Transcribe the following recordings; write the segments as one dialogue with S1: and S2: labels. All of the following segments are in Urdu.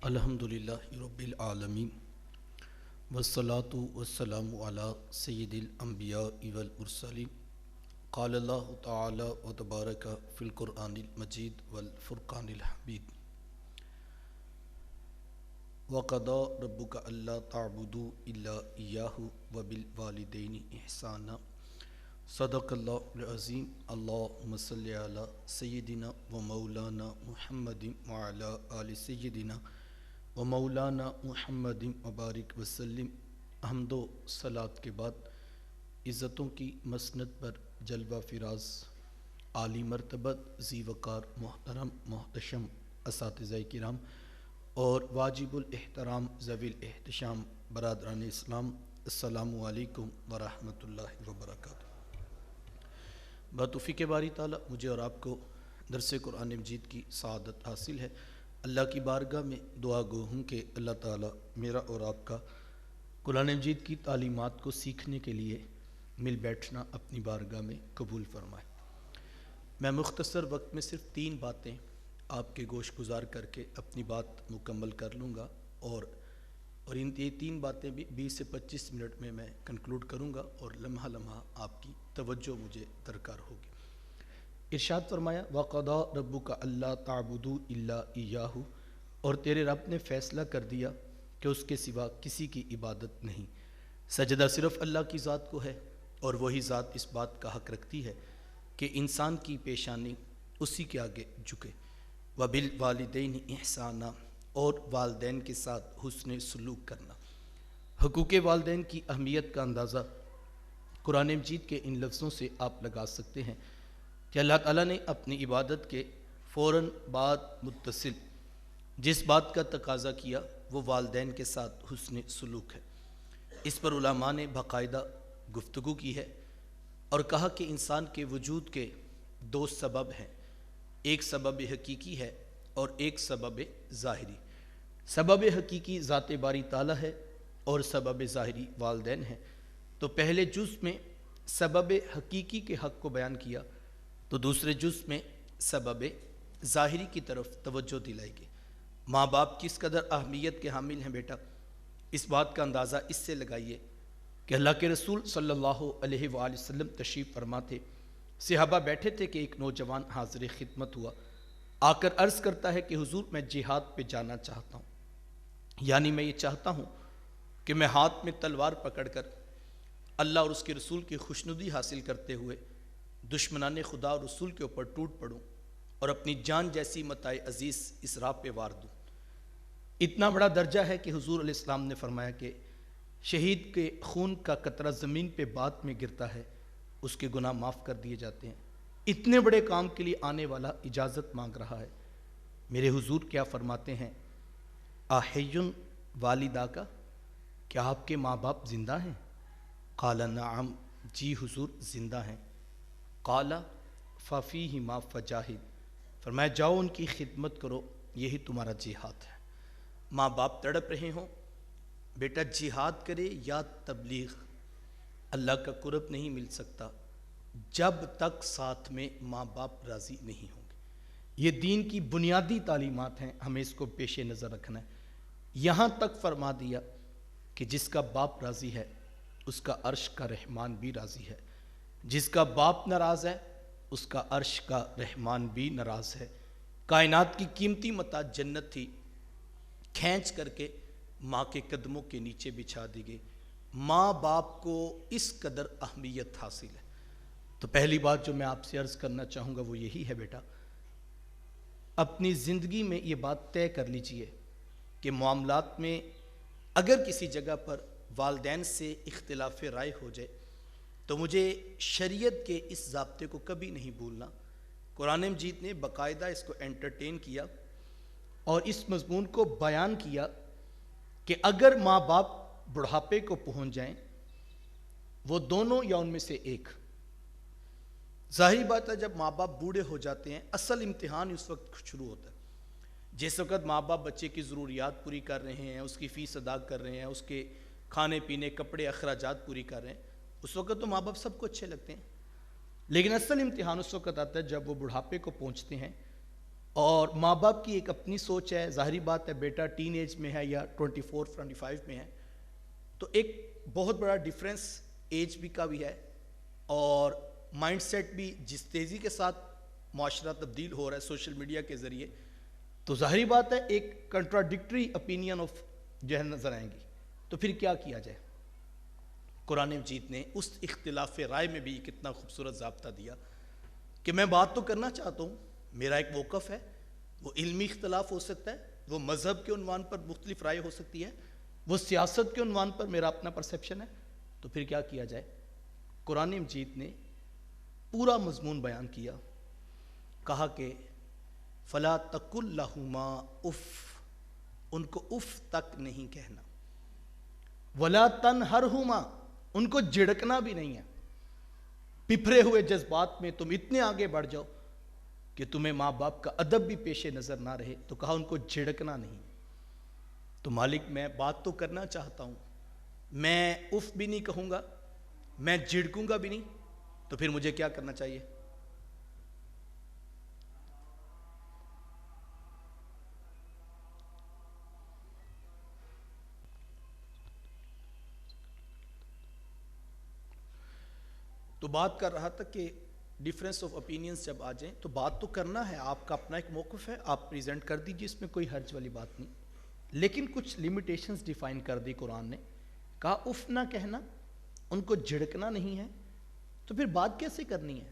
S1: الحمدللہ رب العالمین والصلاة والسلام علی سید الانبیاء والمرسلین قال اللہ تعالی وتبارک فی القرآن المجید والفرقان الحمید وقضى ربک الا تعبدوا الا ایاہ وبالوالدین احسانا صدق اللہ العظیم اللہم صلی علی سیدنا و مولانا محمد وعلی آل سیدنا و مولانا محمد مبارک وسلم۔ حمد و صلات کے بعد عزتوں کی مسند پر جلوہ فراز عالی مرتبت ذی وقار محترم محتشم اساتذہ کرام اور واجب الاحترام ذوی الاحتشام برادران اسلام، السلام علیکم ورحمۃ اللہ وبرکاتہ۔ بتوفیق باری تعالیٰ مجھے اور آپ کو درس قرآن مجید کی سعادت حاصل ہے۔ اللہ کی بارگاہ میں دعا گو ہوں کہ اللہ تعالیٰ میرا اور آپ کا قرآن مجید کی تعلیمات کو سیکھنے کے لیے مل بیٹھنا اپنی بارگاہ میں قبول فرمائے۔ میں مختصر وقت میں صرف 3 باتیں آپ کے گوش گزار کر کے اپنی بات مکمل کر لوں گا اور ان یہ 3 باتیں بھی 20 سے 25 منٹ میں کنکلوڈ کروں گا اور لمحہ لمحہ آپ کی توجہ مجھے درکار ہوگی۔ ارشاد فرمایا وَقَضَىٰ رَبُّكَ أَلَّا تَعْبُدُوا إِلَّا إِيَّاهُ، اور تیرے رب نے فیصلہ کر دیا کہ اس کے سوا کسی کی عبادت نہیں، سجدہ صرف اللہ کی ذات کو ہے اور وہی ذات اس بات کا حق رکھتی ہے کہ انسان کی پیشانی اسی کے آگے جھکے۔ وَبِالْوَالِدَيْنِ إِحْسَانًا، اور والدین کے ساتھ حسن سلوک کرنا۔ حقوق والدین کی اہمیت کا اندازہ قرآن مجید کے ان لفظوں سے آپ لگا سکتے ہیں کہ اللہ تعالیٰ نے اپنی عبادت کے فوراً بعد متصل جس بات کا تقاضا کیا وہ والدین کے ساتھ حسن سلوک ہے۔ اس پر علماء نے باقاعدہ گفتگو کی ہے اور کہا کہ انسان کے وجود کے 2 سبب ہیں، ایک سبب حقیقی ہے اور ایک سبب ظاہری۔ سبب حقیقی ذات باری تعالیٰ ہے اور سبب ظاہری والدین ہیں۔ تو پہلے جز میں سبب حقیقی کے حق کو بیان کیا تو دوسرے جز میں سبب ظاہری کی طرف توجہ دلائی گئی۔ ماں باپ کس قدر اہمیت کے حامل ہیں بیٹا، اس بات کا اندازہ اس سے لگائیے کہ اللہ کے رسول صلی اللہ علیہ وآلہ وسلم تشریف فرما تھے، صحابہ بیٹھے تھے کہ ایک نوجوان حاضر خدمت ہوا، آ کر عرض کرتا ہے کہ حضور میں جہاد پہ جانا چاہتا ہوں، یعنی میں یہ چاہتا ہوں کہ میں ہاتھ میں تلوار پکڑ کر اللہ اور اس کے رسول کی خوشنودی حاصل کرتے ہوئے دشمنان خدا اور رسول کے اوپر ٹوٹ پڑوں اور اپنی جان جیسی متاع عزیز اس راہ پہ وار دوں۔ اتنا بڑا درجہ ہے کہ حضور علیہ السلام نے فرمایا کہ شہید کے خون کا قطرہ زمین پہ بعد میں گرتا ہے، اس کے گناہ معاف کر دیے جاتے ہیں۔ اتنے بڑے کام کے لیے آنے والا اجازت مانگ رہا ہے۔ میرے حضور کیا فرماتے ہیں، احیٌ والدہ کا، کیا آپ کے ماں باپ زندہ ہیں؟ قال نعم، جی حضور زندہ ہیں۔ قال ففیہما فجاہد، فرمایا جاؤ ان کی خدمت کرو، یہی تمہارا جہاد ہے۔ ماں باپ تڑپ رہے ہوں، بیٹا جہاد کرے یا تبلیغ، اللہ کا قرب نہیں مل سکتا جب تک ساتھ میں ماں باپ راضی نہیں ہوں گے۔ یہ دین کی بنیادی تعلیمات ہیں، ہمیں اس کو پیش نظر رکھنا ہے۔ یہاں تک فرما دیا کہ جس کا باپ راضی ہے اس کا عرش کا رحمان بھی راضی ہے، جس کا باپ ناراض ہے اس کا عرش کا رحمان بھی ناراض ہے۔ کائنات کی قیمتی متاع جنت تھی، کھینچ کر کے ماں کے قدموں کے نیچے بچھا دی گئی۔ ماں باپ کو اس قدر اہمیت حاصل ہے۔ تو پہلی بات جو میں آپ سے عرض کرنا چاہوں گا وہ یہی ہے بیٹا، اپنی زندگی میں یہ بات طے کر لیجئے کہ معاملات میں اگر کسی جگہ پر والدین سے اختلاف رائے ہو جائے تو مجھے شریعت کے اس ضابطے کو کبھی نہیں بھولنا۔ قرآن مجید نے باقاعدہ اس کو انٹرٹین کیا اور اس مضمون کو بیان کیا کہ اگر ماں باپ بڑھاپے کو پہنچ جائیں، وہ دونوں یا ان میں سے ایک، ظاہری بات ہے جب ماں باپ بوڑھے ہو جاتے ہیں اصل امتحان اس وقت شروع ہوتا ہے۔ جس وقت ماں باپ بچے کی ضروریات پوری کر رہے ہیں، اس کی فیس ادا کر رہے ہیں، اس کے کھانے پینے کپڑے اخراجات پوری کر رہے ہیں، اس وقت تو ماں باپ سب کو اچھے لگتے ہیں، لیکن اصل امتحان اس وقت آتا ہے جب وہ بڑھاپے کو پہنچتے ہیں اور ماں باپ کی ایک اپنی سوچ ہے، ظاہری بات ہے بیٹا ٹین ایج میں ہے یا 24-25 میں ہے، تو ایک بہت بڑا ڈیفرنس ایج بھی کا بھی ہے، اور مائنڈ سیٹ بھی جس تیزی کے ساتھ معاشرہ تبدیل ہو رہا ہے سوشل میڈیا کے ذریعے، تو ظاہری بات ہے ایک کنٹراڈکٹری اپینین آف جو ہے نظر آئیں گی. تو پھر کیا کیا جائے؟ قرآن مجید نے اس اختلاف رائے میں بھی کتنا خوبصورت ضابطہ دیا کہ میں بات تو کرنا چاہتا ہوں، میرا ایک موقف ہے، وہ علمی اختلاف ہو سکتا ہے، وہ مذہب کے عنوان پر مختلف رائے ہو سکتی ہے، وہ سیاست کے عنوان پر میرا اپنا پرسیپشن ہے. تو پھر کیا کیا جائے؟ قرآن مجید نے پورا مضمون بیان کیا، کہا کہ فلا تقل لہما اف، ان کو اف تک نہیں کہنا، ولا تنہرہما، ان کو جھڑکنا بھی نہیں ہے. پپھرے ہوئے جذبات میں تم اتنے آگے بڑھ جاؤ کہ تمہیں ماں باپ کا ادب بھی پیش نظر نہ رہے، تو کہا ان کو جھڑکنا نہیں. تو مالک میں بات تو کرنا چاہتا ہوں، میں اف بھی نہیں کہوں گا، میں جھڑکوں گا بھی نہیں، تو پھر مجھے کیا کرنا چاہیے؟ تو بات کر رہا تھا کہ ڈیفرنس آف اپینینز جب آ جائیں تو بات تو کرنا ہے، آپ کا اپنا ایک موقف ہے، آپ پریزنٹ کر دیجئے، اس میں کوئی حرج والی بات نہیں، لیکن کچھ لیمیٹیشنز ڈیفائن کر دی قرآن نے. کہا اف نہ کہنا، ان کو جھڑکنا نہیں ہے، تو پھر بات کیسے کرنی ہے؟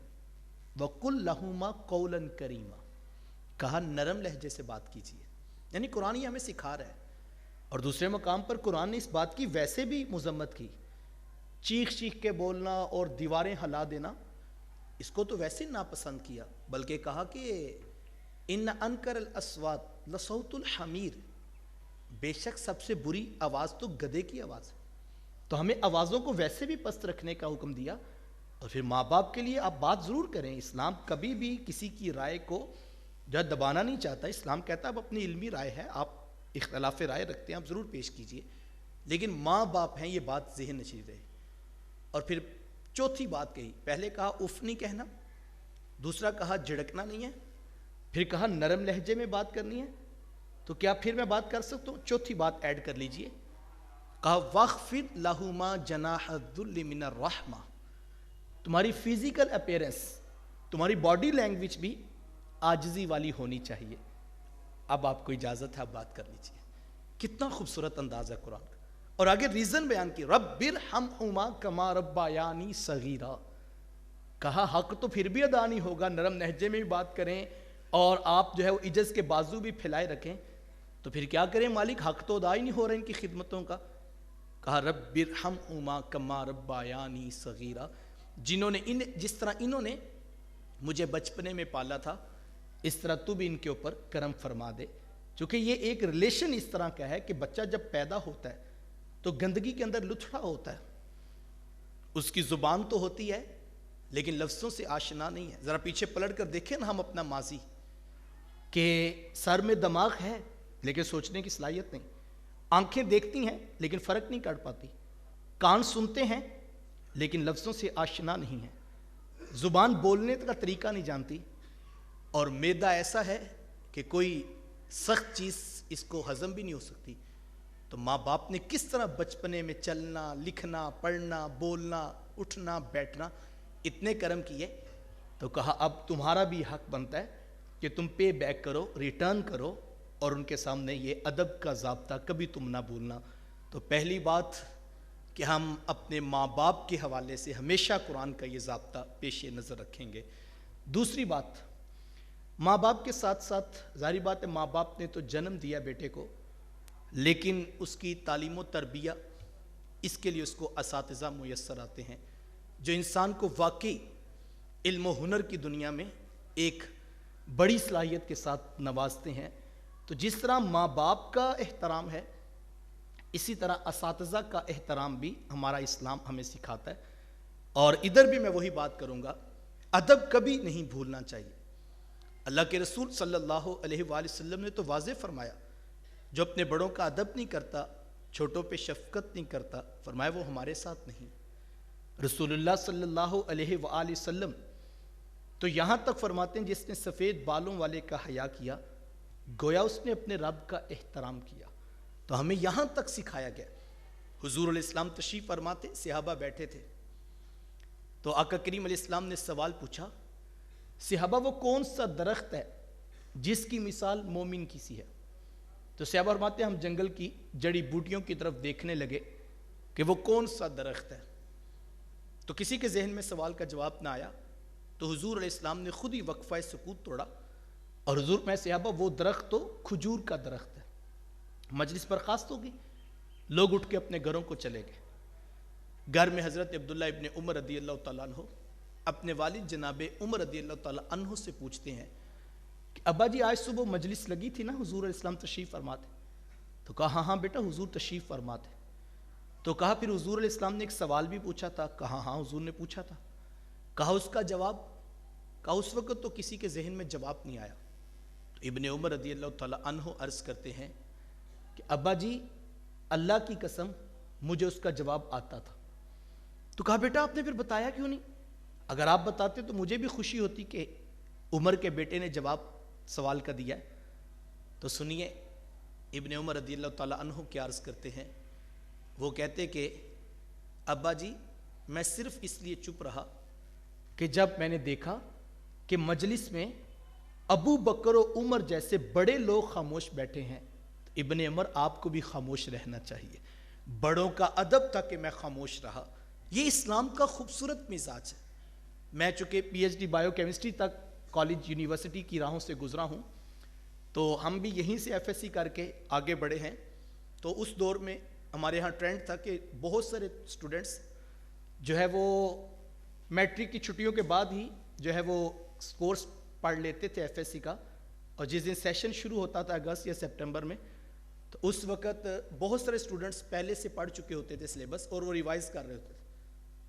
S1: وَقُلْ لَهُمَا قَوْلًا كَرِيمًا، کہا نرم لہجے سے بات کیجیے. یعنی قرآن یہ ہمیں سکھا رہا ہے. اور دوسرے مقام پر قرآن نے اس بات کی ویسے بھی مذمت کی، چیخ چیخ کے بولنا اور دیواریں ہلا دینا، اس کو تو ویسے ناپسند کیا، بلکہ کہا کہ ان انکر الاصوات لصوت الحمیر، بے شک سب سے بری آواز تو گدھے کی آواز ہے. تو ہمیں آوازوں کو ویسے بھی پست رکھنے کا حکم دیا. اور پھر ماں باپ کے لیے آپ بات ضرور کریں، اسلام کبھی بھی کسی کی رائے کو جو دبانا نہیں چاہتا. اسلام کہتا ہے اب اپنی علمی رائے ہے، آپ اختلاف رائے رکھتے ہیں، آپ ضرور پیش کیجئے، لیکن ماں باپ ہیں، یہ بات ذہن نشین رہے. اور پھر چوتھی بات کہی، پہلے کہا اف نہیں کہنا، دوسرا کہا جھڑکنا نہیں ہے، پھر کہا نرم لہجے میں بات کرنی ہے. تو کیا پھر میں بات کر سکتا ہوں؟ چوتھی بات ایڈ کر لیجئے، کہا وَخْفِضْ لَهُمَا جَنَاحَ الذُّلِّ مِنَ الرَّحْمَةِ، تمہاری فزیکل اپیرنس، تمہاری باڈی لینگویج بھی عاجزی والی ہونی چاہیے. اب آپ کو اجازت ہے، آپ بات کر لیجئے. کتنا خوبصورت انداز ہے قرآن کا. اور آگے ریزن بیان کی، رب ارحمہما کما ربیانی صغیرا، کہا حق تو پھر بھی ادا نہیں ہوگا، نرم لہجے میں بھی بات کریں اور آپ جو ہے وہ عجز کے بازو بھی پھیلائے رکھیں، تو پھر کیا کریں مالک؟ حق تو ادا ہی نہیں ہو رہا ان کی خدمتوں کا. کہا رب ارحمہما کما ربیانی صغیرا، جنہوں نے جس طرح انہوں نے مجھے بچپنے میں پالا تھا، اس طرح تو بھی ان کے اوپر کرم فرما دے. چونکہ یہ ایک ریلیشن اس طرح کا ہے کہ بچہ جب پیدا ہوتا ہے تو گندگی کے اندر لتھڑا ہوتا ہے، اس کی زبان تو ہوتی ہے لیکن لفظوں سے آشنا نہیں ہے. ذرا پیچھے پلٹ کر دیکھیں نا ہم اپنا ماضی، کہ سر میں دماغ ہے لیکن سوچنے کی صلاحیت نہیں، آنکھیں دیکھتی ہیں لیکن فرق نہیں کر پاتی، کان سنتے ہیں لیکن لفظوں سے آشنا نہیں ہے، زبان بولنے کا طریقہ نہیں جانتی، اور معدہ ایسا ہے کہ کوئی سخت چیز اس کو ہضم بھی نہیں ہو سکتی. تو ماں باپ نے کس طرح بچپنے میں چلنا، لکھنا، پڑھنا، بولنا، اٹھنا، بیٹھنا اتنے کرم کیے. تو کہا اب تمہارا بھی حق بنتا ہے کہ تم پے بیک کرو، ریٹرن کرو، اور ان کے سامنے یہ ادب کا ضابطہ کبھی تم نہ بھولنا. تو پہلی بات کہ ہم اپنے ماں باپ کے حوالے سے ہمیشہ قرآن کا یہ ضابطہ پیش نظر رکھیں گے. دوسری بات، ماں باپ کے ساتھ ساتھ ظاہری بات ہے ماں باپ نے تو جنم دیا بیٹے کو، لیکن اس کی تعلیم و تربیہ، اس کے لیے اس کو اساتذہ میسر آتے ہیں جو انسان کو واقعی علم و ہنر کی دنیا میں ایک بڑی صلاحیت کے ساتھ نوازتے ہیں. تو جس طرح ماں باپ کا احترام ہے، اسی طرح اساتذہ کا احترام بھی ہمارا اسلام ہمیں سکھاتا ہے. اور ادھر بھی میں وہی بات کروں گا، ادب کبھی نہیں بھولنا چاہیے. اللہ کے رسول صلی اللہ علیہ وآلہ وسلم نے تو واضح فرمایا، جو اپنے بڑوں کا ادب نہیں کرتا، چھوٹوں پہ شفقت نہیں کرتا، فرمایا وہ ہمارے ساتھ نہیں. رسول اللہ صلی اللہ علیہ وآلہ وسلم تو یہاں تک فرماتے ہیں جس نے سفید بالوں والے کا حیا کیا گویا اس نے اپنے رب کا احترام کیا. تو ہمیں یہاں تک سکھایا گیا. حضور علیہ السلام تشریف فرماتے, صحابہ بیٹھے تھے, تو آقا کریم علیہ السلام نے سوال پوچھا, صحابہ وہ کون سا درخت ہے جس کی مثال مومن کی سی ہے؟ تو صحابہ فرماتے ہیں ہم جنگل کی جڑی بوٹیوں کی طرف دیکھنے لگے کہ وہ کون سا درخت ہے. تو کسی کے ذہن میں سوال کا جواب نہ آیا, تو حضور علیہ السلام نے خود ہی وقفہ سکوت توڑا اور حضور میں صحابہ وہ درخت تو کھجور کا درخت ہے. مجلس برخاست ہو گئی, لوگ اٹھ کے اپنے گھروں کو چلے گئے. گھر میں حضرت عبداللہ ابن عمر رضی اللہ تعالیٰ عنہ اپنے والد جناب عمر رضی اللہ تعالیٰ عنہ سے پوچھتے ہیں کہ ابا جی آج صبح مجلس لگی تھی نا, حضور علیہ السلام تشریف فرماتے؟ تو کہا ہاں ہاں بیٹا حضور تشریف فرماتے. تو کہا پھر حضور علیہ السلام نے ایک سوال بھی پوچھا تھا؟ کہا ہاں حضور نے پوچھا تھا. کہا اس کا جواب؟ کہا اس وقت تو کسی کے ذہن میں جواب نہیں آیا. تو ابن عمر رضی اللہ تعالیٰ عنہ عرض کرتے ہیں کہ ابا جی اللہ کی قسم مجھے اس کا جواب آتا تھا. تو کہا بیٹا آپ نے پھر بتایا کیوں نہیں؟ اگر آپ بتاتے تو مجھے بھی خوشی ہوتی کہ عمر کے بیٹے نے جواب سوال کا دیا ہے. تو سنیے ابن عمر رضی اللہ تعالیٰ عنہ کیا عرض کرتے ہیں. وہ کہتے کہ ابا جی میں صرف اس لیے چپ رہا کہ جب میں نے دیکھا کہ مجلس میں ابو بکر و عمر جیسے بڑے لوگ خاموش بیٹھے ہیں. ابن عمر آپ کو بھی خاموش رہنا چاہیے. بڑوں کا ادب تھا کہ میں خاموش رہا. یہ اسلام کا خوبصورت مزاج ہے. میں چونکہ P H D biochemistry تک کالج یونیورسٹی کی راہوں سے گزرا ہوں, تو ہم بھی یہیں سے ایف ایس سی کر کے آگے بڑھے ہیں. تو اس دور میں ہمارے ہاں ٹرینڈ تھا کہ بہت سارے اسٹوڈنٹس جو ہے وہ میٹرک کی چھٹیوں کے بعد ہی جو ہے وہ کورس پڑھ لیتے تھے ایف ایس سی کا, اور جس دن سیشن شروع ہوتا تھا اگست یا سپٹمبر میں, تو اس وقت بہت سارے اسٹوڈنٹس پہلے سے پڑھ چکے ہوتے تھے سلیبس اور وہ ریوائز کر رہے ہوتے تھے.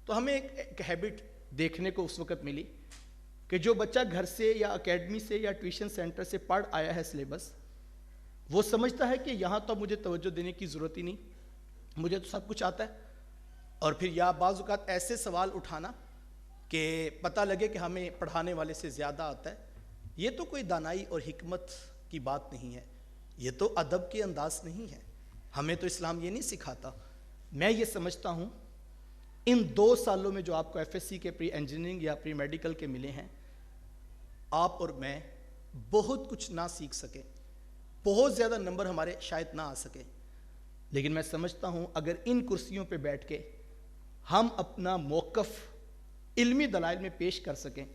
S1: تو ہمیں ایک ہیبٹ دیکھنے کو اس وقت ملی کہ جو بچہ گھر سے یا اکیڈمی سے یا ٹیوشن سینٹر سے پڑھ آیا ہے سلیبس, وہ سمجھتا ہے کہ یہاں تو مجھے توجہ دینے کی ضرورت ہی نہیں, مجھے تو سب کچھ آتا ہے. اور پھر یا بعض اوقات ایسے سوال اٹھانا کہ پتہ لگے کہ ہمیں پڑھانے والے سے زیادہ آتا ہے. یہ تو کوئی دانائی اور حکمت کی بات نہیں ہے, یہ تو ادب کے انداز نہیں ہے. ہمیں تو اسلام یہ نہیں سکھاتا. میں یہ سمجھتا ہوں ان 2 سالوں میں جو آپ کو ایف ایس سی کے پری انجینئرنگ یا پری میڈیکل کے ملے ہیں, آپ اور میں بہت کچھ نہ سیکھ سکیں, بہت زیادہ نمبر ہمارے شاید نہ آ سکے, لیکن میں سمجھتا ہوں اگر ان کرسیوں پہ بیٹھ کے ہم اپنا موقف علمی دلائل میں پیش کر سکیں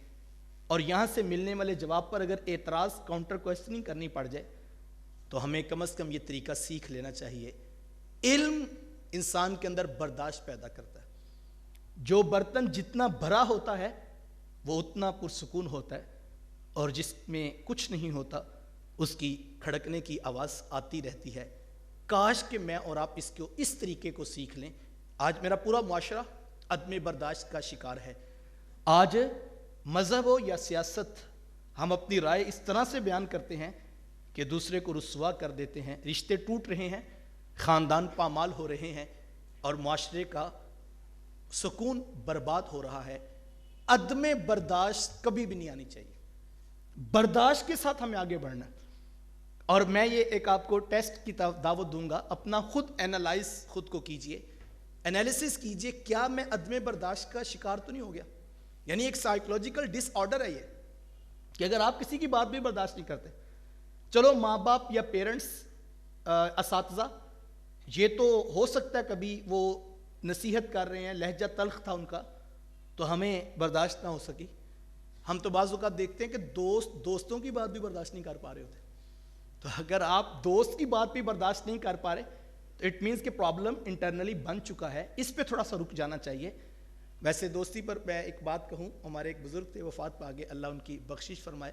S1: اور یہاں سے ملنے والے جواب پر اگر اعتراض کاؤنٹر کوسچننگ کرنی پڑ جائے, تو ہمیں کم از کم یہ طریقہ سیکھ لینا چاہیے. علم انسان کے اندر برداشت پیدا کرتا ہے. جو برتن جتنا بھرا ہوتا ہے وہ اتنا پرسکون ہوتا ہے, اور جس میں کچھ نہیں ہوتا اس کی کھڑکنے کی آواز آتی رہتی ہے. کاش کہ میں اور آپ اس طریقے کو سیکھ لیں. آج میرا پورا معاشرہ عدم برداشت کا شکار ہے. آج مذہب ہو یا سیاست, ہم اپنی رائے اس طرح سے بیان کرتے ہیں کہ دوسرے کو رسوا کر دیتے ہیں, رشتے ٹوٹ رہے ہیں, خاندان پامال ہو رہے ہیں, اور معاشرے کا سکون برباد ہو رہا ہے. عدم برداشت کبھی بھی نہیں آنی چاہیے. برداشت کے ساتھ ہمیں آگے بڑھنا ہے. اور میں یہ ایک آپ کو ٹیسٹ کی دعوت دوں گا, اپنا خود اینالائز خود کو کیجئے, انالیسس کیجئے کیا میں عدم برداشت کا شکار تو نہیں ہو گیا. یعنی ایک سائیکولوجیکل ڈس آرڈر ہے یہ کہ اگر آپ کسی کی بات بھی برداشت نہیں کرتے, چلو ماں باپ یا پیرنٹس, اساتذہ, یہ تو ہو سکتا ہے کبھی وہ نصیحت کر رہے ہیں, لہجہ تلخ تھا ان کا, تو ہمیں برداشت نہ ہو سکی. ہم تو بعض اوقات دیکھتے ہیں کہ دوستوں کی بات بھی برداشت نہیں کر پا رہے ہوتے. تو اگر آپ دوست کی بات بھی برداشت نہیں کر پا رہے تو اٹ مینس کہ پرابلم انٹرنلی بن چکا ہے. اس پہ تھوڑا سا رک جانا چاہیے. ویسے دوستی پر میں ایک بات کہوں, ہمارے ایک بزرگ تھے وفات پا گئے, اللہ ان کی بخشش فرمائے.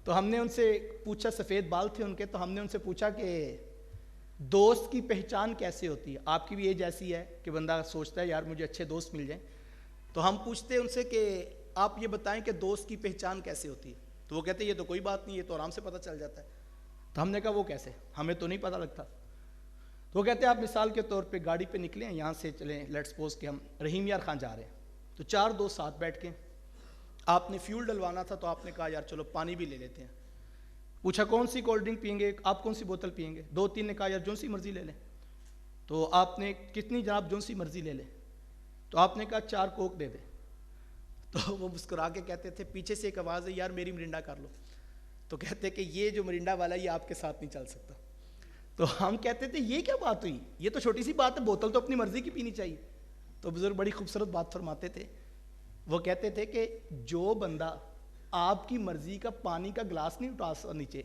S1: تو ہم نے ان سے پوچھا, سفید بال تھے ان کے, تو ہم نے ان سے پوچھا کہ دوست کی پہچان کیسے ہوتی ہے. آپ کی بھی ایج ایسی ہے کہ بندہ سوچتا ہے یار مجھے اچھے دوست مل جائیں. تو ہم پوچھتے ان سے کہ آپ یہ بتائیں کہ دوست کی پہچان کیسے ہوتی ہے. تو وہ کہتے ہیں یہ تو کوئی بات نہیں, یہ تو آرام سے پتہ چل جاتا ہے. تو ہم نے کہا وہ کیسے, ہمیں تو نہیں پتہ لگتا. تو وہ کہتے ہیں آپ مثال کے طور پہ گاڑی پہ نکلیں, یہاں سے چلیں, لیٹس سپوز کہ ہم رحیم یار خان جا رہے ہیں, تو 4 دوست ساتھ بیٹھ کے, آپ نے فیول ڈلوانا تھا تو آپ نے کہا یار چلو پانی بھی لے لیتے ہیں. پوچھا کون سی کولڈ ڈرنک پئیں گے, آپ کون سی بوتل پئیں گے؟ 2-3 نے کہا یار جو سی مرضی لے لیں. تو آپ نے کتنی جناب جو سی مرضی لے لیں؟ تو آپ نے کہا 4 کوک دے دیں. تو وہ مسکرا کے کہتے تھے, پیچھے سے ایک آواز ہے یار میری مرنڈا کر لو. تو کہتے کہ یہ جو مرنڈا والا ہے یہ آپ کے ساتھ نہیں چل سکتا. تو ہم کہتے تھے یہ کیا بات ہوئی, یہ تو چھوٹی سی بات ہے, بوتل تو اپنی مرضی کی پینی چاہیے. تو بزرگ بڑی خوبصورت بات فرماتے تھے, وہ کہتے تھے کہ جو بندہ آپ کی مرضی کا پانی کا گلاس نہیں اٹھا سکتا نیچے,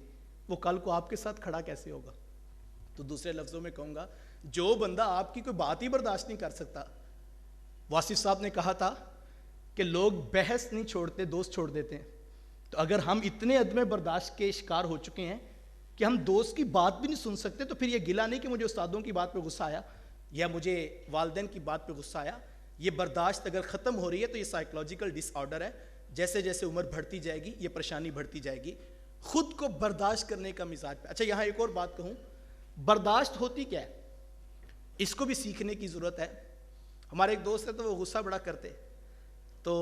S1: وہ کل کو آپ کے ساتھ کھڑا کیسے ہوگا؟ تو دوسرے لفظوں میں کہوں گا, جو بندہ آپ کی کوئی بات ہی برداشت نہیں کر سکتا. واصف صاحب نے کہا تھا کہ لوگ بحث نہیں چھوڑتے, دوست چھوڑ دیتے ہیں. تو اگر ہم اتنے عدم برداشت کے شکار ہو چکے ہیں کہ ہم دوست کی بات بھی نہیں سن سکتے, تو پھر یہ گلہ نہیں کہ مجھے استادوں کی بات پہ غصہ آیا یا مجھے والدین کی بات پہ غصہ آیا. یہ برداشت اگر ختم ہو رہی ہے تو یہ سائیکلوجیکل ڈس آرڈر ہے. جیسے جیسے عمر بڑھتی جائے گی یہ پریشانی بڑھتی جائے گی. خود کو برداشت کرنے کا مزاج پہ. اچھا یہاں ایک اور بات کہوں, برداشت ہوتی کیا ہے, اس کو بھی سیکھنے کی ضرورت ہے. ہمارے ایک دوست ہے تو وہ غصہ بڑا کرتے. تو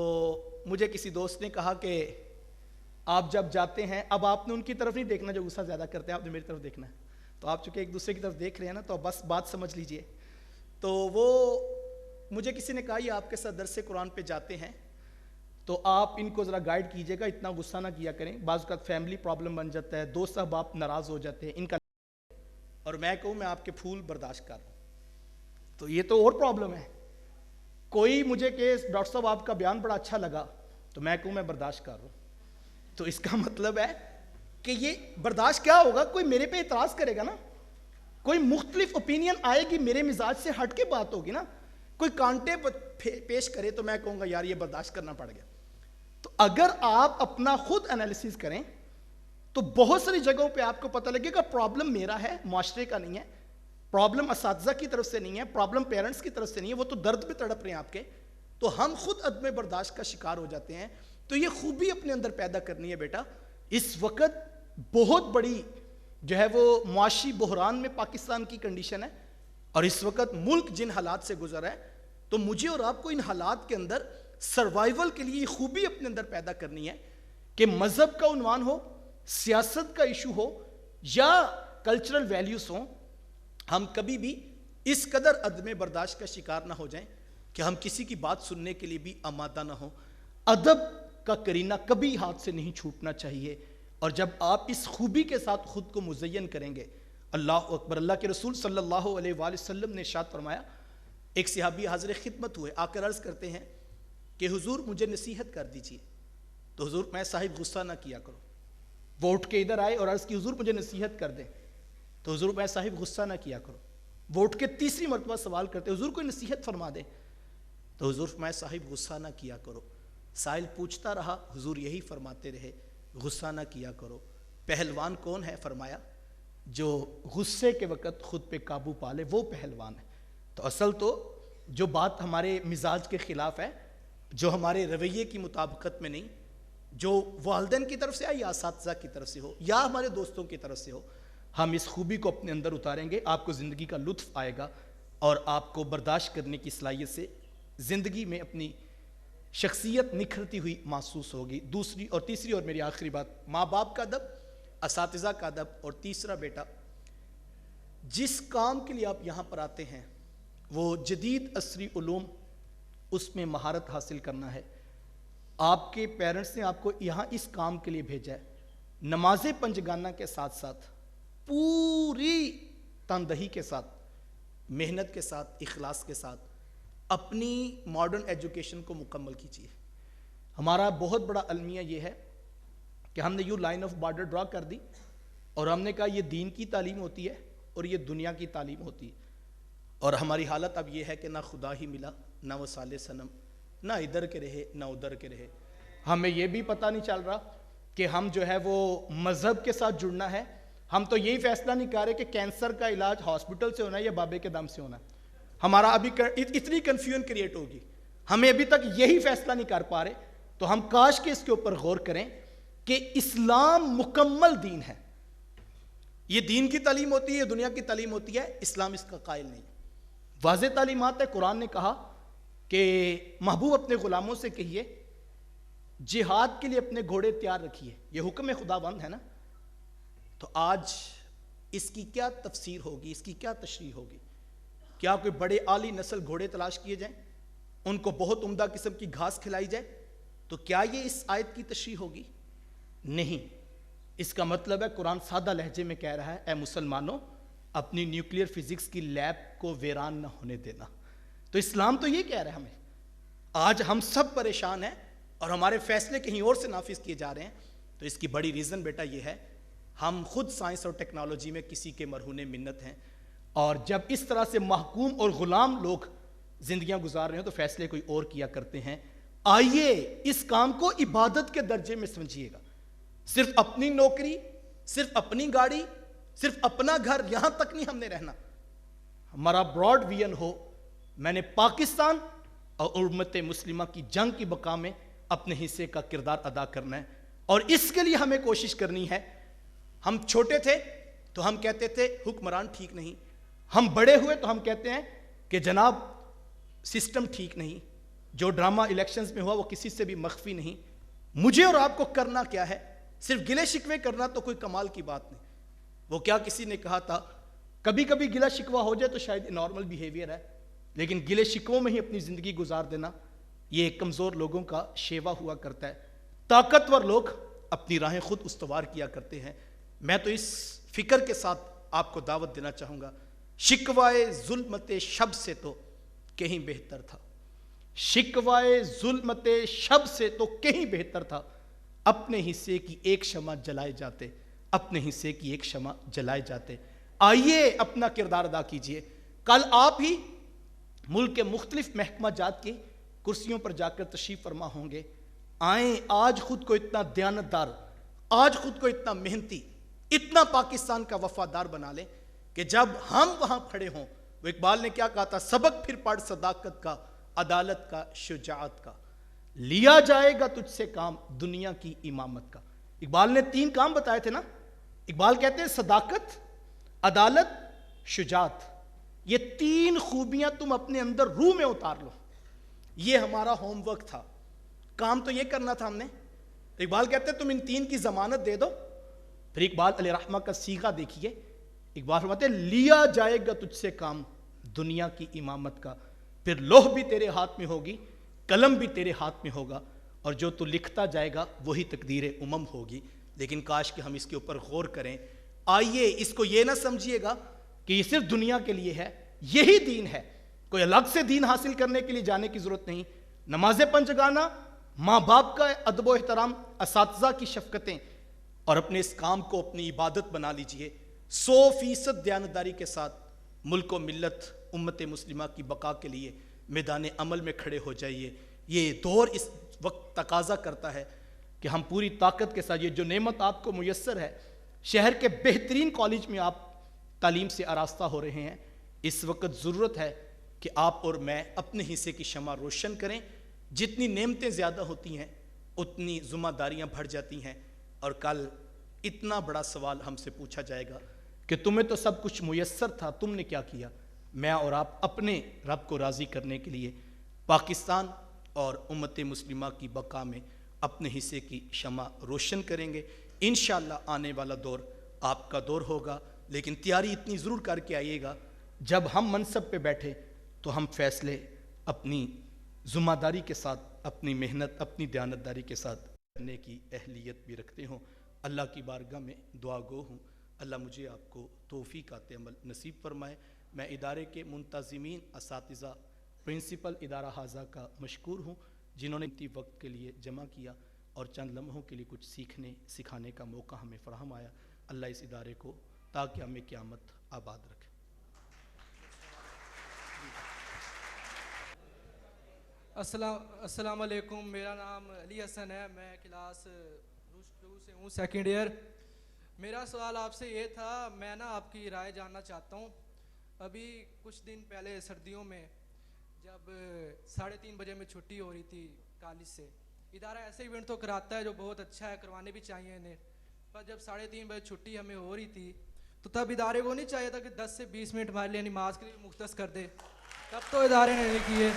S1: مجھے کسی دوست نے کہا کہ آپ جب جاتے ہیں, اب آپ نے ان کی طرف نہیں دیکھنا جو غصہ زیادہ کرتے ہیں, آپ نے میری طرف دیکھنا ہے. تو آپ چونکہ ایک دوسرے کی طرف دیکھ رہے ہیں نا, تو بس بات سمجھ لیجئے. تو وہ مجھے کسی نے کہا یہ آپ کے ساتھ درس قرآن پہ جاتے ہیں تو آپ ان کو ذرا گائیڈ کیجئے گا, اتنا غصہ نہ کیا کریں, بعض اوقات فیملی پرابلم بن جاتا ہے, دوست صاحب آپ ناراض ہو جاتے ہیں ان کا. اور میں کہوں میں آپ کے پھول برداشت کر رہا ہوں, تو یہ تو اور پرابلم ہے. کوئی مجھے کہ ڈاکٹر صاحب آپ کا بیان بڑا اچھا لگا, تو میں کہوں میں برداشت کر رہا ہوں. تو اس کا مطلب ہے کہ یہ برداشت کیا ہوگا, کوئی میرے پہ اعتراض کرے گا نا, کوئی مختلف اوپینین آئے گی, میرے مزاج سے ہٹ کے بات ہوگی نا, کوئی کانٹے پیش کرے تو میں کہوں گا یار یہ برداشت کرنا پڑ گیا. تو اگر آپ اپنا خود انالیسس کریں تو بہت ساری جگہوں پہ آپ کو پتہ لگے گا پرابلم میرا ہے, معاشرے کا نہیں ہے, پرابلم اساتذہ کی طرف سے نہیں ہے, پرابلم پیرنٹس کی طرف سے نہیں ہے, وہ تو درد پہ تڑپ رہے ہیں آپ کے. تو ہم خود عدم برداشت کا شکار ہو جاتے ہیں. تو یہ خوبی اپنے اندر پیدا کرنی ہے بیٹا. اس وقت بہت بڑی جو ہے وہ معاشی بحران میں پاکستان کی کنڈیشن ہے, اور اس وقت ملک جن حالات سے گزر ہے, تو مجھے اور آپ کو ان حالات کے اندر سروائیول کے لیے یہ خوبی اپنے اندر پیدا کرنی ہے کہ مذہب کا عنوان ہو, سیاست کا ایشو ہو یا کلچرل ویلیوز ہوں, ہم کبھی بھی اس قدر عدم برداشت کا شکار نہ ہو جائیں کہ ہم کسی کی بات سننے کے لیے بھی آمادہ نہ ہوں. ادب کا کرینہ کبھی ہاتھ سے نہیں چھوٹنا چاہیے, اور جب آپ اس خوبی کے ساتھ خود کو مزین کریں گے, اللہ اکبر. اللہ کے رسول صلی اللہ علیہ وآلہ وسلم نے ارشاد فرمایا, ایک صحابی حاضر خدمت ہوئے, آ کر عرض کرتے ہیں کہ حضور مجھے نصیحت کر دیجئے. تو حضور میں صاحب غصہ نہ کیا کرو. وہ اٹھ کے ادھر آئے اور عرض کی حضور مجھے نصیحت کر دیں. تو حضور میں صاحب غصہ نہ کیا کرو. وہ اٹھ کے تیسری مرتبہ سوال کرتے, حضور کوئی نصیحت فرما دیں. تو حضور میں صاحب غصہ نہ کیا کرو. سائل پوچھتا رہا, حضور یہی فرماتے رہے غصہ نہ کیا کرو. پہلوان کون ہے؟ فرمایا جو غصے کے وقت خود پہ قابو پالے وہ پہلوان ہے. تو اصل تو جو بات ہمارے مزاج کے خلاف ہے, جو ہمارے رویے کی مطابقت میں نہیں, جو والدین کی طرف سے ہے یا اساتذہ کی طرف سے ہو یا ہمارے دوستوں کی طرف سے ہو, ہم اس خوبی کو اپنے اندر اتاریں گے, آپ کو زندگی کا لطف آئے گا اور آپ کو برداشت کرنے کی صلاحیت سے زندگی میں اپنی شخصیت نکھرتی ہوئی محسوس ہوگی. دوسری اور تیسری اور میری آخری بات, ماں باپ کا ادب, اساتذہ کا ادب, اور تیسرا بیٹا جس کام کے لیے آپ یہاں پر آتے ہیں وہ جدید عصری علوم, اس میں مہارت حاصل کرنا ہے. آپ کے پیرنٹس نے آپ کو یہاں اس کام کے لیے بھیجا ہے. نماز پنجگانہ کے ساتھ ساتھ پوری تندہی کے ساتھ, محنت کے ساتھ, اخلاص کے ساتھ اپنی ماڈرن ایجوکیشن کو مکمل کیجیے. ہمارا بہت بڑا المیہ یہ ہے کہ ہم نے یوں لائن آف بارڈر ڈرا کر دی اور ہم نے کہا یہ دین کی تعلیم ہوتی ہے اور یہ دنیا کی تعلیم ہوتی ہے. اور ہماری حالت اب یہ ہے کہ نہ خدا ہی ملا, نہ وہ صالح صنم, نہ ادھر کے رہے نہ ادھر کے رہے. ہمیں یہ بھی پتہ نہیں چل رہا کہ ہم جو ہے وہ مذہب کے ساتھ جڑنا ہے. ہم تو یہی فیصلہ نہیں کر رہے کہ کینسر کا علاج ہاسپٹل سے ہونا ہے یا بابے کے دم سے ہونا ہے. ہمارا ابھی اتنی کنفیوژن کریٹ ہوگی, ہمیں ابھی تک یہی فیصلہ نہیں کر پا رہے. تو ہم کاش کہ اس کے اوپر غور کریں کہ اسلام مکمل دین ہے. یہ دین کی تعلیم ہوتی ہے, دنیا کی تعلیم ہوتی ہے, اسلام اس کا قائل نہیں. واضح تعلیمات ہے. قرآن نے کہا کہ محبوب اپنے غلاموں سے کہیے
S2: جہاد کے لیے اپنے گھوڑے تیار رکھیے، یہ حکم خداوند ہے نا. تو آج اس کی کیا تفسیر ہوگی، اس کی کیا تشریح ہوگی؟ کیا کوئی بڑے عالی نسل گھوڑے تلاش کیے جائیں، ان کو بہت عمدہ قسم کی گھاس کھلائی جائے؟ تو کیا یہ اس آیت کی تشریح ہوگی؟ نہیں. اس کا مطلب ہے قرآن سادہ لہجے میں کہہ رہا ہے اے مسلمانوں، اپنی نیوکلیئر فزکس کی لیب کو ویران نہ ہونے دینا. تو اسلام تو یہ کہہ رہا ہے ہمیں. آج ہم سب پریشان ہیں اور ہمارے فیصلے کہیں اور سے نافذ کیے جا رہے ہیں. تو اس کی بڑی ریزن بیٹا یہ ہے، ہم خود سائنس اور ٹیکنالوجی میں کسی کے مرہون منت ہیں، اور جب اس طرح سے محکوم اور غلام لوگ زندگیاں گزار رہے ہیں تو فیصلے کوئی اور کیا کرتے ہیں. آئیے اس کام کو عبادت کے درجے میں سمجھیے گا. صرف اپنی نوکری، صرف اپنی گاڑی، صرف اپنا گھر، یہاں تک نہیں ہم نے رہنا. ہمارا براڈ ویژن ہو، میں نے پاکستان اور امت مسلمہ کی جنگ کی بقا میں اپنے حصے کا کردار ادا کرنا ہے. اور اس کے لیے ہمیں کوشش کرنی ہے. ہم چھوٹے تھے تو ہم کہتے تھے حکمران ٹھیک نہیں، ہم بڑے ہوئے تو ہم کہتے ہیں کہ جناب سسٹم ٹھیک نہیں، جو ڈرامہ الیکشنز میں ہوا وہ کسی سے بھی مخفی نہیں. مجھے اور آپ کو کرنا کیا ہے؟ صرف گلے شکوے کرنا تو کوئی کمال کی بات نہیں. وہ کیا کسی نے کہا تھا، کبھی کبھی گلہ شکوہ ہو جائے تو شاید نارمل بیہیویئر ہے، لیکن گلے شکووں میں ہی اپنی زندگی گزار دینا یہ کمزور لوگوں کا شیوا ہوا کرتا ہے. طاقتور لوگ اپنی راہیں خود استوار کیا کرتے ہیں. میں تو اس فکر کے ساتھ آپ کو دعوت دینا چاہوں گا، شکوائے ظلمت شب سے تو کہیں بہتر تھا. شکوائے ظلمت شب سے تو کہیں بہتر تھا. اپنے حصے کی ایک شمع جلائے جاتے، اپنے حصے کی ایک شمع جلائے جاتے. آئیے اپنا کردار ادا کیجئے. کل آپ ہی ملک کے مختلف محکمہ جات کی کرسیوں پر جا کر تشریف فرما ہوں گے. آئیں آج خود کو اتنا دیانتدار، آج خود کو اتنا محنتی، اتنا پاکستان کا وفادار بنا لیں کہ جب ہم وہاں کھڑے ہوں، وہ اقبال نے کیا کہا تھا، سبق پھر پڑھ صداقت کا، عدالت کا، شجاعت کا، لیا جائے گا تجھ سے کام دنیا کی امامت کا. اقبال نے 3 کام بتائے تھے نا. اقبال کہتے ہیں صداقت، عدالت، شجاعت، یہ 3 خوبیاں تم اپنے اندر روح میں اتار لو. یہ ہمارا ہوم ورک تھا، کام تو یہ کرنا تھا ہم نے. اقبال کہتے ہیں تم ان 3 کی ضمانت دے دو. پھر اقبال علیہ رحمہ کا صیغہ دیکھیے. اقبال فرماتے ہیں لیا جائے گا تجھ سے کام دنیا کی امامت کا. پھر لوح بھی تیرے ہاتھ میں ہوگی، قلم بھی تیرے ہاتھ میں ہوگا، اور جو تو لکھتا جائے گا وہی تقدیر امم ہوگی. لیکن کاش کہ ہم اس کے اوپر غور کریں. آئیے اس کو یہ نہ سمجھیے گا کہ یہ صرف دنیا کے لیے ہے، یہی دین ہے. کوئی الگ سے دین حاصل کرنے کے لیے جانے کی ضرورت نہیں. نماز پنجگانہ، ماں باپ کا ادب و احترام، اساتذہ کی شفقتیں، اور اپنے اس کام کو اپنی عبادت بنا لیجئے. 100% دیانتداری کے ساتھ ملک و ملت امت مسلمہ کی بقا کے لیے میدان عمل میں کھڑے ہو جائیے. یہ دور اس وقت تقاضا کرتا ہے کہ ہم پوری طاقت کے ساتھ، یہ جو نعمت آپ کو میسر ہے، شہر کے بہترین کالج میں آپ تعلیم سے آراستہ ہو رہے ہیں، اس وقت ضرورت ہے کہ آپ اور میں اپنے حصے کی شمع روشن کریں. جتنی نعمتیں زیادہ ہوتی ہیں اتنی ذمہ داریاں بڑھ جاتی ہیں، اور کل اتنا بڑا سوال ہم سے پوچھا جائے گا کہ تمہیں تو سب کچھ میسر تھا، تم نے کیا کیا؟ میں اور آپ اپنے رب کو راضی کرنے کے لیے پاکستان اور امت مسلمہ کی بقا میں اپنے حصے کی شمع روشن کریں گے. انشاءاللہ آنے والا دور آپ کا دور ہوگا، لیکن تیاری اتنی ضرور کر کے آئیے گا جب ہم منصب پہ بیٹھے تو ہم فیصلے اپنی ذمہ داری کے ساتھ، اپنی محنت، اپنی دیانتداری کے ساتھ کرنے کی اہلیت بھی رکھتے ہوں. اللہ کی بارگاہ میں دعا گو ہوں اللہ مجھے آپ کو توفیقات عمل نصیب فرمائے. میں ادارے کے منتظمین، اساتذہ، پرنسپل ادارہ حاضہ کا مشکور ہوں جنہوں نے اتنی وقت کے لیے جمع کیا اور چند لمحوں کے لیے کچھ سیکھنے سکھانے کا موقع ہمیں فراہم آیا. اللہ اس ادارے کو تاکہ ہمیں قیامت آباد رکھے.
S3: السلام علیکم. میرا نام علی حسن ہے، میں کلاس 2 سے ہوں، سیکنڈ ایئر. میرا سوال آپ سے یہ تھا، میں نا آپ کی رائے جاننا چاہتا ہوں. ابھی کچھ دن پہلے سردیوں میں جب 3:30 بجے میں چھٹی ہو رہی تھی کالج سے، ادارہ ایسے ایونٹ تو کراتا ہے جو بہت اچھا ہے، کروانے بھی چاہیے انہیں، پر جب 3:30 بجے چھٹی ہمیں ہو رہی تھی تو تب ادارے کو نہیں چاہیے تھا کہ 10 سے 20 منٹ ہمارے لیے نماز کے لیے مختص کر دے؟ تب تو ادارے نے نہیں کیے.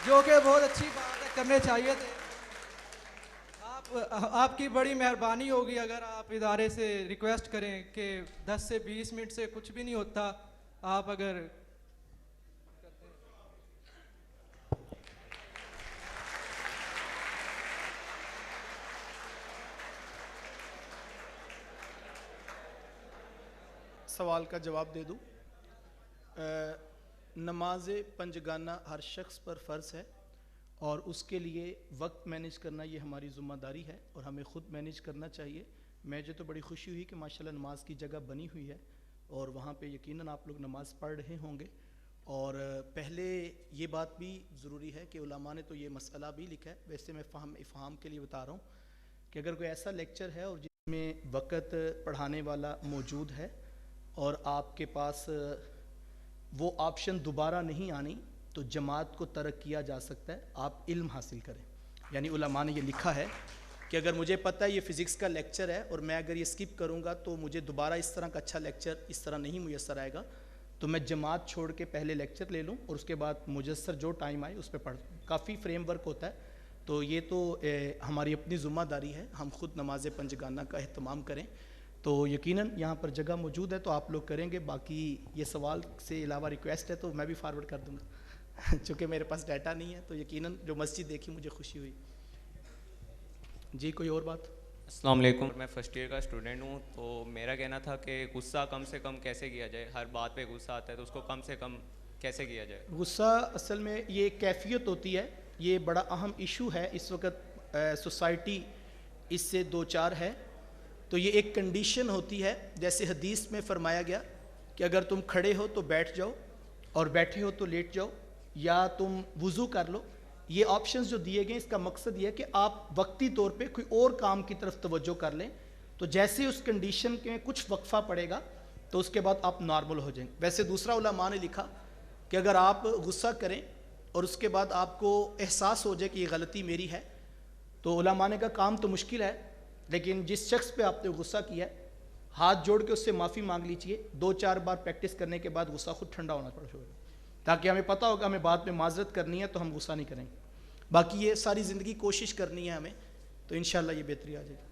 S3: جو کہ بہت اچھی بات ہے, کرنے چاہیے تھے. آپ کی بڑی مہربانی ہوگی اگر آپ ادارے سے ریکویسٹ کریں کہ 10 سے 20 منٹ سے کچھ بھی نہیں ہوتا, آپ اگر
S2: سوال کا جواب دے دوں. نماز پنجگانہ ہر شخص پر فرض ہے اور اس کے لیے وقت مینیج کرنا یہ ہماری ذمہ داری ہے اور ہمیں خود مینیج کرنا چاہیے. مجھے تو بڑی خوشی ہوئی کہ ماشاءاللہ نماز کی جگہ بنی ہوئی ہے اور وہاں پہ یقیناً آپ لوگ نماز پڑھ رہے ہوں گے. اور پہلے یہ بات بھی ضروری ہے کہ علماء نے تو یہ مسئلہ بھی لکھا ہے, ویسے میں افہام کے لیے بتا رہا ہوں کہ اگر کوئی ایسا لیکچر ہے اور جس میں وقت پڑھانے والا موجود ہے اور آپ کے پاس وہ آپشن دوبارہ نہیں آنی, تو جماعت کو ترک کیا جا سکتا ہے, آپ علم حاصل کریں. یعنی علماء نے یہ لکھا ہے کہ اگر مجھے پتہ ہے یہ فزکس کا لیکچر ہے اور میں اگر یہ سکپ کروں گا تو مجھے دوبارہ اس طرح کا اچھا لیکچر اس طرح نہیں میسر آئے گا, تو میں جماعت چھوڑ کے پہلے لیکچر لے لوں اور اس کے بعد مجسر جو ٹائم آئے اس پہ پڑھ. کافی فریم ورک ہوتا ہے, تو یہ تو ہماری اپنی ذمہ داری ہے, ہم خود نماز پنجگانہ کا اہتمام کریں. تو یقیناً یہاں پر جگہ موجود ہے تو آپ لوگ کریں گے. باقی یہ سوال سے علاوہ ریکویسٹ ہے تو میں بھی فارورڈ کر دوں گا چونکہ میرے پاس ڈیٹا نہیں ہے, تو یقیناً جو مسجد دیکھی مجھے خوشی ہوئی. جی کوئی اور بات؟
S4: السلام علیکم. میں فرسٹ ایئر کا اسٹوڈنٹ ہوں, تو میرا کہنا تھا کہ غصہ کم سے کم کیسے کیا جائے. ہر بات پہ غصہ آتا ہے تو اس کو کم سے کم کیسے کیا جائے.
S2: غصہ اصل میں یہ ایک کیفیت ہوتی ہے, یہ بڑا اہم ایشو ہے اس وقت. سوسائٹی اس سے دو چار ہے. تو یہ ایک کنڈیشن ہوتی ہے, جیسے حدیث میں فرمایا گیا کہ اگر تم کھڑے ہو تو بیٹھ جاؤ اور بیٹھے ہو تو لیٹ جاؤ, یا تم وضو کر لو. یہ آپشنز جو دیے گئے اس کا مقصد یہ ہے کہ آپ وقتی طور پہ کوئی اور کام کی طرف توجہ کر لیں, تو جیسے اس کنڈیشن کے کچھ وقفہ پڑے گا تو اس کے بعد آپ نارمل ہو جائیں. ویسے دوسرا علماء نے لکھا کہ اگر آپ غصہ کریں اور اس کے بعد آپ کو احساس ہو جائے کہ یہ غلطی میری ہے, تو علماء نے کہا کام تو مشکل ہے, لیکن جس شخص پہ آپ نے غصہ کیا ہے ہاتھ جوڑ کے اس سے معافی مانگ لیجئے. 2-4 بار پریکٹس کرنے کے بعد غصہ خود ٹھنڈا ہونا پڑے گا, تاکہ ہمیں پتہ ہوگا ہمیں بعد میں معذرت کرنی ہے تو ہم غصہ نہیں کریں گے. باقی یہ ساری زندگی کوشش کرنی ہے ہمیں, تو انشاءاللہ یہ بہتری آ جائے گی.